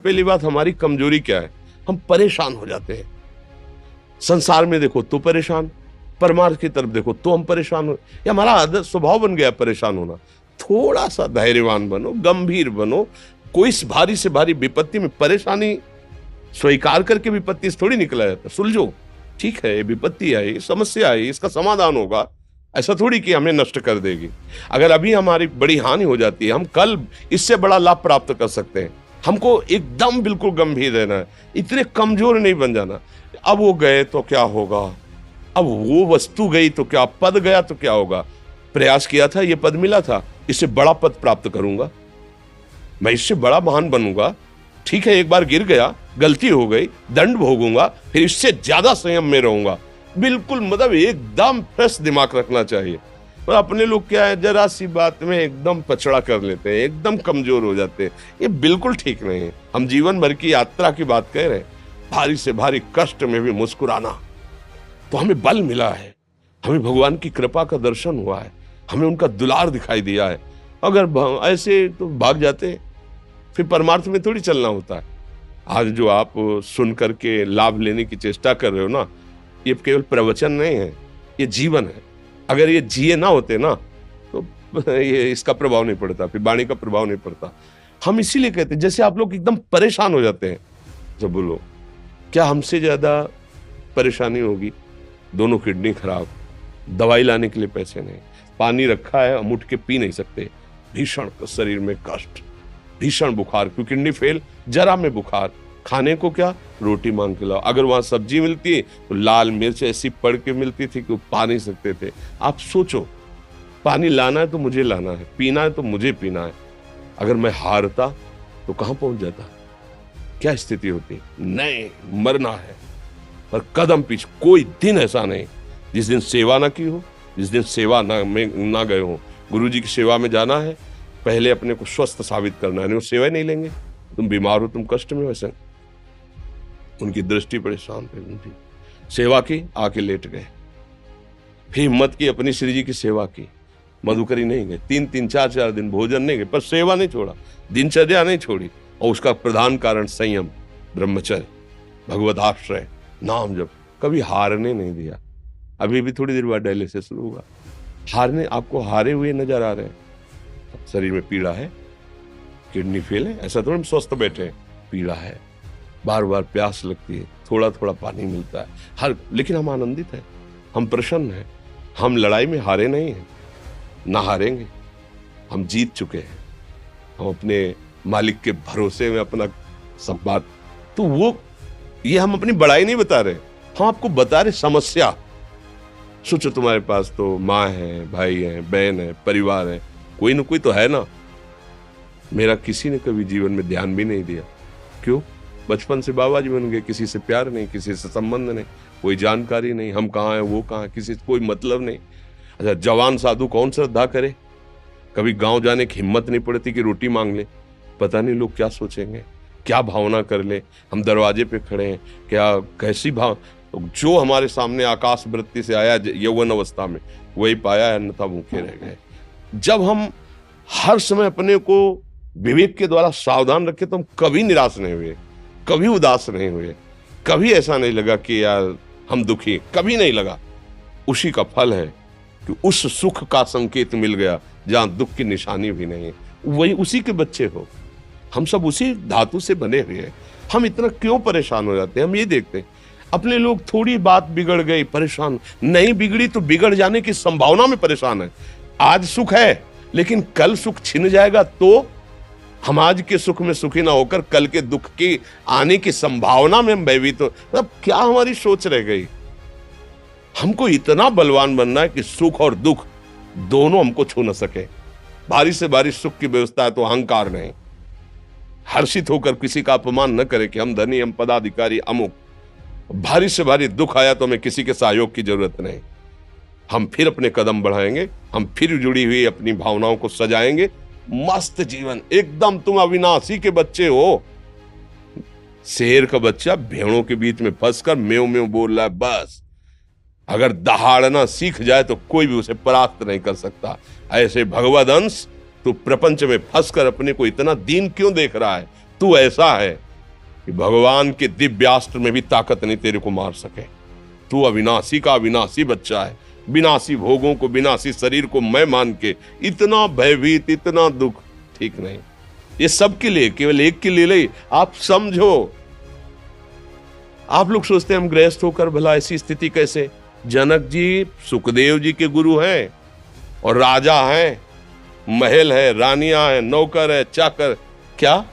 पहली बात, हमारी कमजोरी क्या है? हम परेशान हो जाते हैं। संसार में देखो तो परेशान, परमार्थ की तरफ देखो तो हम परेशान हो, ये हमारा आदत स्वभाव बन गया परेशान होना। थोड़ा सा धैर्यवान बनो, गंभीर बनो। कोई इस भारी से भारी विपत्ति में परेशानी स्वीकार करके विपत्ति से थोड़ी निकला जाता। सुलझो, ठीक है, ये विपत्ति आई, समस्या आई, इसका समाधान होगा। ऐसा थोड़ी कि हमें नष्ट कर देगी। अगर अभी हमारी बड़ी हानि हो जाती है, हम कल इससे बड़ा लाभ प्राप्त कर सकते हैं। हमको एकदम बिल्कुल गंभीर रहना है, इतने कमजोर नहीं बन जाना। अब वो गए तो क्या होगा, अब वो वस्तु गई तो क्या, पद गया तो क्या होगा। प्रयास किया था, ये पद मिला था, इससे बड़ा पद प्राप्त करूंगा, मैं इससे बड़ा महान बनूंगा। ठीक है, एक बार गिर गया, गलती हो गई, दंड भोगूंगा, फिर इससे ज्यादा संयम में रहूंगा। बिल्कुल मतलब एकदम फ्रेश दिमाग रखना चाहिए। पर अपने लोग क्या है, जरा सी बात में एकदम पचड़ा कर लेते हैं, एकदम कमजोर हो जाते हैं। ये बिल्कुल ठीक नहीं है। हम जीवन भर की यात्रा की बात कह रहे हैं, भारी से भारी कष्ट में भी मुस्कुराना, तो हमें बल मिला है, हमें भगवान की कृपा का दर्शन हुआ है, हमें उनका दुलार दिखाई दिया है। अगर ऐसे तो भाग जाते, फिर परमार्थ में थोड़ी चलना होता है। आज जो आप सुन करके लाभ लेने की चेष्टा कर रहे हो ना, ये केवल प्रवचन नहीं है, ये जीवन है। अगर ये जिए ना होते ना, तो ये इसका प्रभाव नहीं पड़ता, फिर वाणी का प्रभाव नहीं पड़ता। हम इसीलिए कहते हैं, जैसे आप लोग एकदम परेशान हो जाते हैं जब बोलो, क्या हमसे ज्यादा परेशानी होगी? दोनों किडनी खराब, दवाई लाने के लिए पैसे नहीं, पानी रखा है हम उठ के पी नहीं सकते, भीषण शरीर में कष्ट, भीषण बुखार, क्योंकि किडनी फेल, जरा में बुखार, खाने को क्या, रोटी मांग के लाओ। अगर वहां सब्जी मिलती है तो लाल मिर्च ऐसी पड़ के मिलती थी कि वो पा नहीं सकते थे। आप सोचो, पानी लाना है तो मुझे लाना है, पीना है तो मुझे पीना है। अगर मैं हारता तो कहां पहुंच जाता, क्या स्थिति होती? नहीं, मरना है, पर कदम पीछे। कोई दिन ऐसा नहीं जिस दिन सेवा ना की हो, जिस दिन सेवा ना गए हो। गुरु जी की सेवा में जाना है, पहले अपने को स्वस्थ साबित करना है, नहीं वो सेवा नहीं लेंगे। तुम बीमार हो, तुम कष्ट में, वैसे उनकी दृष्टि परेशान थे, उनकी सेवा की, आके लेट गए। फिर हिम्मत की, अपनी श्री जी की सेवा की, मधुकरी नहीं गए, 3-3 4-4 दिन भोजन नहीं गए, पर सेवा नहीं छोड़ा, दिनचर्या नहीं छोड़ी। और उसका प्रधान कारण संयम, ब्रह्मचर्य, भगवदाश्रय, नाम जप, कभी हारने नहीं दिया। अभी भी थोड़ी देर बाद डायलिसिस शुरू होगा, हारने, आपको हारे हुए नजर आ रहे हैं। शरीर में पीड़ा है, किडनी फेल है, ऐसा तो हम स्वस्थ बैठे हैं, पीड़ा है, बार बार प्यास लगती है, थोड़ा थोड़ा पानी मिलता है, लेकिन हम आनंदित हैं, हम प्रसन्न हैं। हम लड़ाई में हारे नहीं हैं, ना हारेंगे, हम जीत चुके हैं। हम अपने मालिक के भरोसे में अपना सब बात, तो वो ये हम अपनी बड़ाई नहीं बता रहे, हम आपको बता रहे समस्या। सोचो, तुम्हारे पास तो माँ है, भाई है, बहन है, परिवार है, कोई ना कोई तो है ना। मेरा किसी ने कभी जीवन में ध्यान भी नहीं दिया। क्यों? बचपन से बाबा जी बन गए, किसी से प्यार नहीं, किसी से संबंध नहीं, कोई जानकारी नहीं, हम कहाँ हैं, वो कहाँ, किसी से कोई मतलब नहीं। अच्छा, जवान साधु कौन श्रद्धा करे? कभी गांव जाने की हिम्मत नहीं पड़ती कि रोटी मांग ले, पता नहीं लोग क्या सोचेंगे, क्या भावना कर ले। हम दरवाजे पे खड़े हैं, क्या कैसी भाव, जो हमारे सामने आकाश वृत्ति से आया यौवन अवस्था में, वही पाया, अन्यथा भूखे रह गए। जब हम हर समय अपने को विवेक के द्वारा सावधान रखे, तो हम कभी निराश नहीं हुए, कभी उदास नहीं हुए, कभी ऐसा नहीं लगा कि यार हम दुखी, कभी नहीं लगा। उसी का फल है कि उस सुख का संकेत मिल गया जहां दुख की निशानी भी नहीं है। वही उसी के बच्चे हो, हम सब उसी धातु से बने हुए हैं। हम इतना क्यों परेशान हो जाते हैं? हम ये देखते हैं, अपने लोग थोड़ी बात बिगड़ गई परेशान, नहीं बिगड़ी तो बिगड़ जाने की संभावना में परेशान है। आज सुख है, लेकिन कल सुख छिन जाएगा, तो हम आज के सुख में सुखी ना होकर कल के दुख की आने की संभावना में हम भयभीत हो। मतलब क्या हमारी सोच रह गई? हमको इतना बलवान बनना है कि सुख और दुख दोनों हमको छू न सके। भारी से भारी सुख की व्यवस्था है तो अहंकार नहीं, हर्षित होकर किसी का अपमान न करे कि हम धनी, हम पदाधिकारी, अमुक। भारी से भारी दुख आया तो हमें किसी के सहयोग की जरूरत नहीं, हम फिर अपने कदम बढ़ाएंगे, हम फिर जुड़ी हुई अपनी भावनाओं को सजाएंगे। मस्त जीवन एकदम। तुम अविनाशी के बच्चे हो। शेर का बच्चा भेड़ों के बीच में फंसकर म्यों म्यों बोल रहा है, बस अगर दहाड़ना सीख जाए तो कोई भी उसे परास्त नहीं कर सकता। ऐसे भगवद अंश, तू प्रपंच में फंसकर अपने को इतना दीन क्यों देख रहा है? तू ऐसा है, कि भगवान के दिव्यास्त्र में भी ताकत नहीं तेरे को मार सके। तू अविनाशी का अविनाशी बच्चा है। विनाशी भोगों को, विनाशी शरीर को मैं मान के इतना भयभीत, इतना दुख ठीक नहीं। ये सबके लिए, केवल एक के लिए नहीं। आप समझो, आप लोग सोचते हैं हम गृहस्थ होकर भला ऐसी स्थिति कैसे। जनक जी सुखदेव जी के गुरु हैं और राजा हैं, महल है, रानियां हैं, नौकर है, चाकर। क्या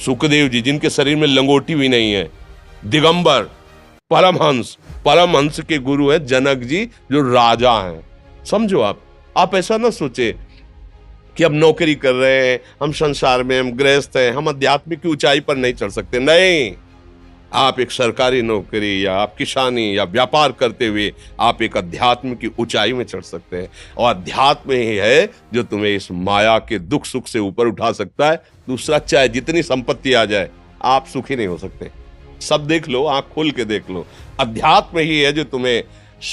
सुखदेव जी जिनके शरीर में लंगोटी भी नहीं है, दिगंबर, परमहंस, परमहंस के गुरु हैं जनक जी जो राजा हैं। समझो आप ऐसा ना सोचे कि हम नौकरी कर रहे हैं, हम संसार में, हम गृहस्थ हैं, हम आध्यात्मिक की ऊंचाई पर नहीं चढ़ सकते। नहीं, आप एक सरकारी नौकरी या आप किसानी या व्यापार करते हुए आप एक अध्यात्म की ऊंचाई में चढ़ सकते हैं। और अध्यात्म ही है जो तुम्हें इस माया के दुख सुख से ऊपर उठा सकता है। दूसरा, चाहे जितनी संपत्ति आ जाए, आप सुखी नहीं हो सकते। सब देख लो, आंख खोल के देख लो। अध्यात्म ही है जो तुम्हें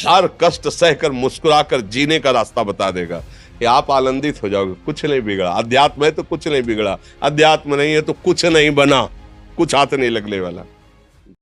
हर कष्ट सहकर मुस्कुराकर जीने का रास्ता बता देगा कि आप आनंदित हो जाओगे। कुछ नहीं बिगड़ा। अध्यात्म है तो कुछ नहीं बिगड़ा, अध्यात्म नहीं है तो कुछ नहीं बना, कुछ हाथ नहीं लगने वाला।